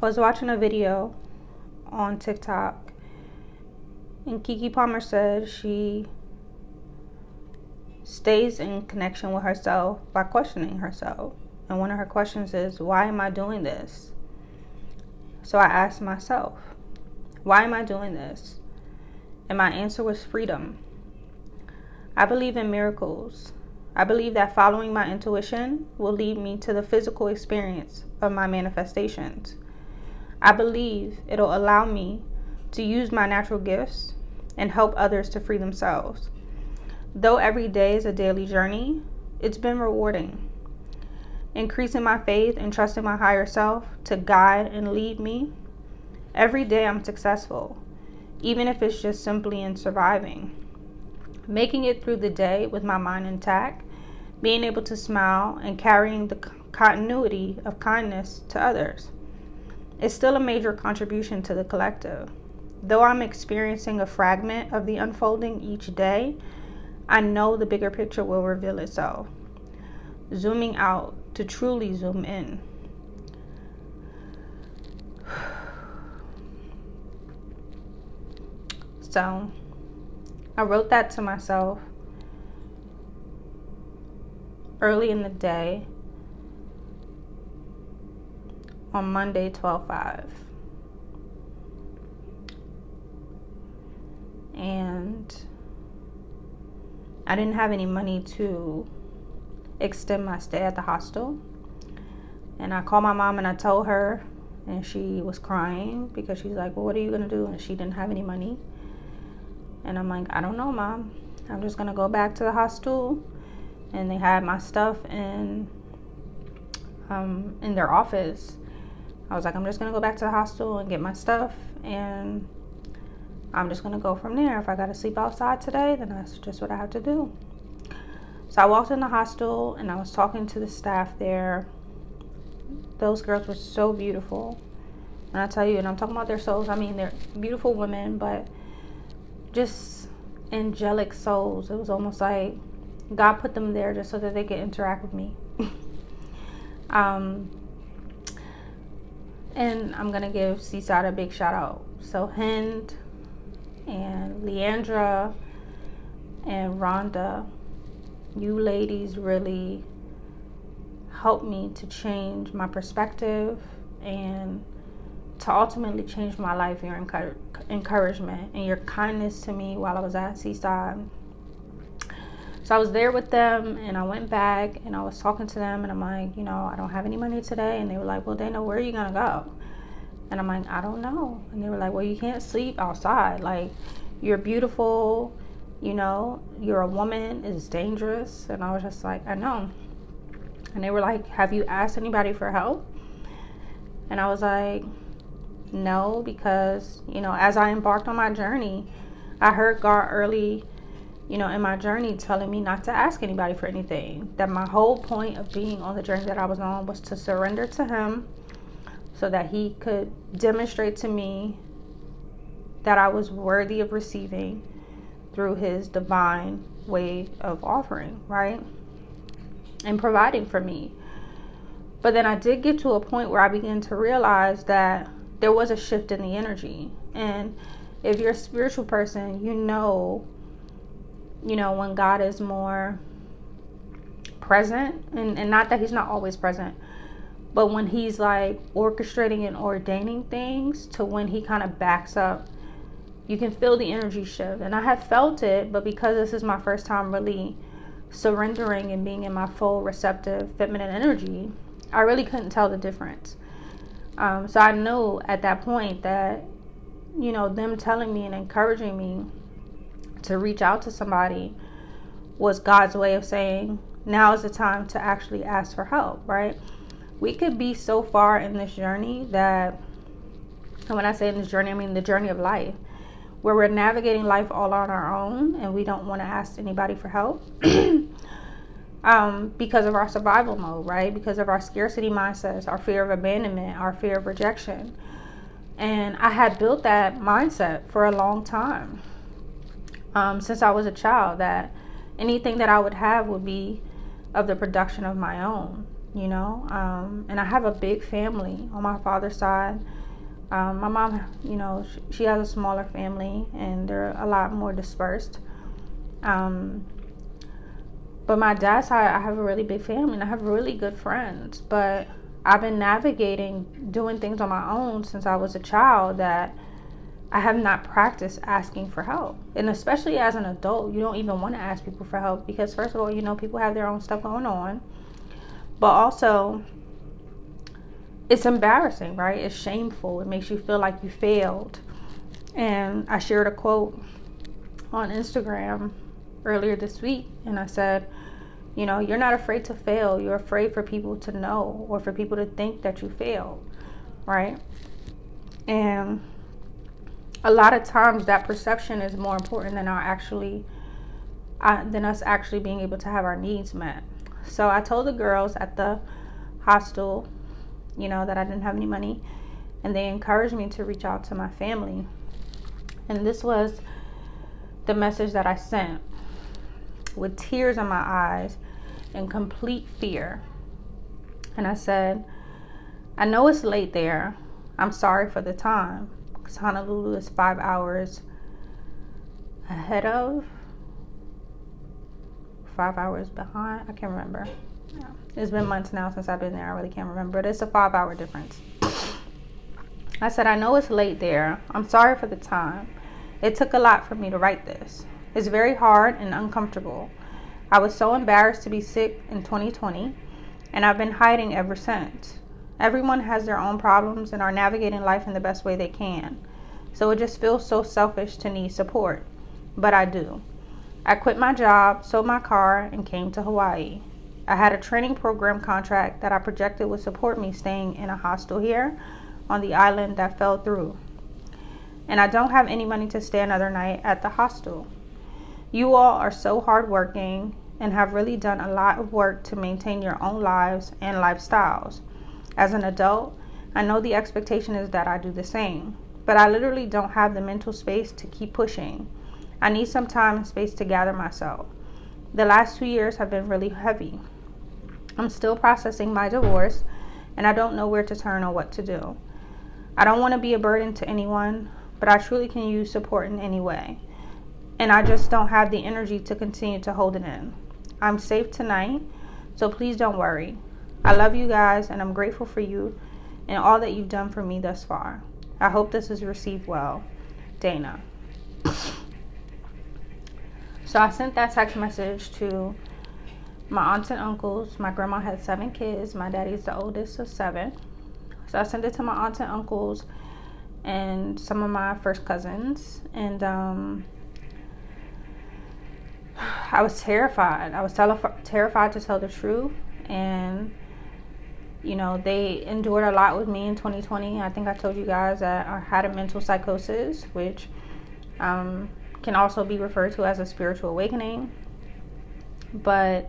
was watching a video on TikTok, and Kiki Palmer said she stays in connection with herself by questioning herself. And one of her questions is, why am I doing this? So I asked myself, why am I doing this? And my answer was freedom. I believe in miracles. I believe that following my intuition will lead me to the physical experience of my manifestations. I believe it'll allow me to use my natural gifts and help others to free themselves. Though every day is a daily journey, it's been rewarding. Increasing my faith and trusting my higher self to guide and lead me. Every day I'm successful, even if it's just simply in surviving. Making it through the day with my mind intact, being able to smile and carrying the continuity of kindness to others. It's still a major contribution to the collective. Though I'm experiencing a fragment of the unfolding each day, I know the bigger picture will reveal itself. Zooming out to truly zoom in. So, I wrote that to myself early in the day on Monday, 12/5. And I didn't have any money to extend my stay at the hostel. And I called my mom and I told her, and she was crying because she's like, well, what are you going to do? And she didn't have any money. And I'm like, I don't know, Mom. I'm just going to go back to the hostel. And they had my stuff in their office. I was like, I'm just going to go back to the hostel and get my stuff. And I'm just going to go from there. If I got to sleep outside today, then that's just what I have to do. So I walked in the hostel and I was talking to the staff there. Those girls were so beautiful. And I tell you, and I'm talking about their souls. I mean, they're beautiful women, but just angelic souls. It was almost like God put them there just so that they could interact with me. And I'm going to give Seaside a big shout out. So Hind and Leandra and Rhonda, you ladies really helped me to change my perspective and to ultimately change my life. Your encouragement and your kindness to me while I was at Seaside. So I was there with them and I went back and I was talking to them and I'm like, I don't have any money today. And they were like, well, Dana, where are you gonna go? And I'm like, I don't know. And they were like, well, you can't sleep outside. Like, you're beautiful, you're a woman, it's dangerous. And I was just like, I know. And they were like, have you asked anybody for help? And I was like, no, because, as I embarked on my journey, I heard God early, in my journey telling me not to ask anybody for anything. That my whole point of being on the journey that I was on was to surrender to Him so that He could demonstrate to me that I was worthy of receiving through His divine way of offering, right? And providing for me. But then I did get to a point where I began to realize that there was a shift in the energy. And if you're a spiritual person, when God is more present, and not that He's not always present, but when He's like orchestrating and ordaining things to when He kind of backs up, you can feel the energy shift. And I have felt it, but because this is my first time really surrendering and being in my full receptive feminine energy, I really couldn't tell the difference. So I knew at that point that, them telling me and encouraging me to reach out to somebody was God's way of saying, now is the time to actually ask for help, right? We could be so far in this journey that, and when I say in this journey, I mean the journey of life, where we're navigating life all on our own and we don't want to ask anybody for help because of our survival mode, right? Because of our scarcity mindsets, our fear of abandonment, our fear of rejection. And I had built that mindset for a long time. Since I was a child, that anything that I would have would be of the production of my own. you know. And I have a big family on my father's side. My mom, you know, she has a smaller family, and they're a lot more dispersed. But my dad's side, I have a really big family, and I have really good friends. But I've been navigating doing things on my own since I was a child that I have not practiced asking for help. And especially as an adult, you don't even want to ask people for help because, first of all, you know, people have their own stuff going on. But also, it's embarrassing, right? It's shameful. It makes you feel like you failed. And I shared a quote on Instagram earlier this week, and I said, you know, you're not afraid to fail. You're afraid for people to know or for people to think that you failed, right? And a lot of times that perception is more important than us actually being able to have our needs met. So I told the girls at the hostel, you know, that I didn't have any money, and they encouraged me to reach out to my family. And this was the message that I sent with tears in my eyes and complete fear. And I said, I know it's late there. I'm sorry for the time, because Honolulu is 5 hours ahead of, 5 hours behind. I can't remember. Yeah. It's been months now since I've been there. I really can't remember. But it's a 5 hour difference. I said, I know it's late there. I'm sorry for the time. It took a lot for me to write this. It's very hard and uncomfortable. I was so embarrassed to be sick in 2020, and I've been hiding ever since. Everyone has their own problems and are navigating life in the best way they can. So it just feels so selfish to need support. But I do. I quit my job, sold my car, and came to Hawaii. I had a training program contract that I projected would support me staying in a hostel here on the island that fell through. And I don't have any money to stay another night at the hostel. You all are so hardworking and have really done a lot of work to maintain your own lives and lifestyles. As an adult, I know the expectation is that I do the same, but I literally don't have the mental space to keep pushing. I need some time and space to gather myself. The last 2 years have been really heavy. I'm still processing my divorce, and I don't know where to turn or what to do. I don't want to be a burden to anyone, but I truly can use support in any way. And I just don't have the energy to continue to hold it in. I'm safe tonight, so please don't worry. I love you guys, and I'm grateful for you and all that you've done for me thus far. I hope this is received well. Dana. So I sent that text message to my aunts and uncles. My grandma had 7 kids. My daddy's the oldest of 7. So I sent it to my aunts and uncles and some of my first cousins. And I was terrified. I was terrified to tell the truth. And, you know, they endured a lot with me in 2020. I think I told you guys that I had a mental psychosis, which can also be referred to as a spiritual awakening. But,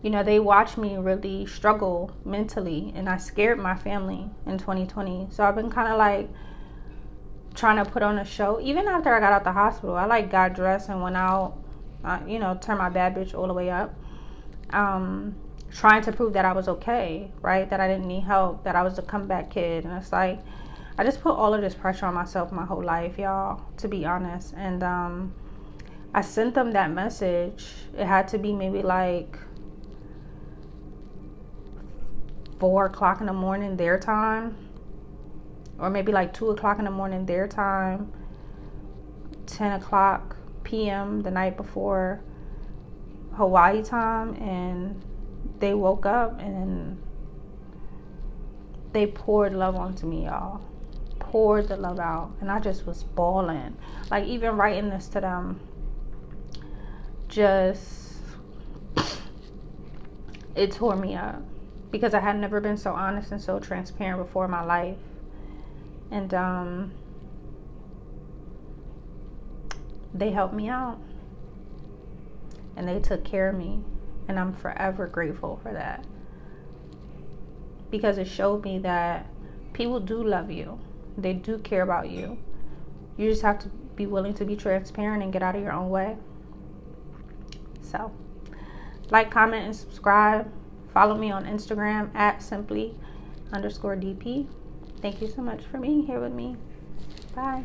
you know, they watched me really struggle mentally, and I scared my family in 2020. So I've been kind of like trying to put on a show. Even after I got out the hospital, I like got dressed and went out, turned my bad bitch all the way up, trying to prove that I was okay, right? That I didn't need help, that I was a comeback kid. And it's like, I just put all of this pressure on myself my whole life, y'all, to be honest. And I sent them that message. It had to be maybe like 4 o'clock in the morning their time, or maybe like 2 o'clock in the morning their time, 10 o'clock p.m. the night before Hawaii time. And they woke up and they poured love onto me, y'all. Poured the love out. And I just was bawling. Like, even writing this to them, it tore me up, because I had never been so honest and so transparent before in my life. And they helped me out, and they took care of me, and I'm forever grateful for that, because it showed me that people do love you. They do care about you. You just have to be willing to be transparent and get out of your own way. So, like, comment, and subscribe. Follow me on Instagram at simply_DP. Thank you so much for being here with me. Bye.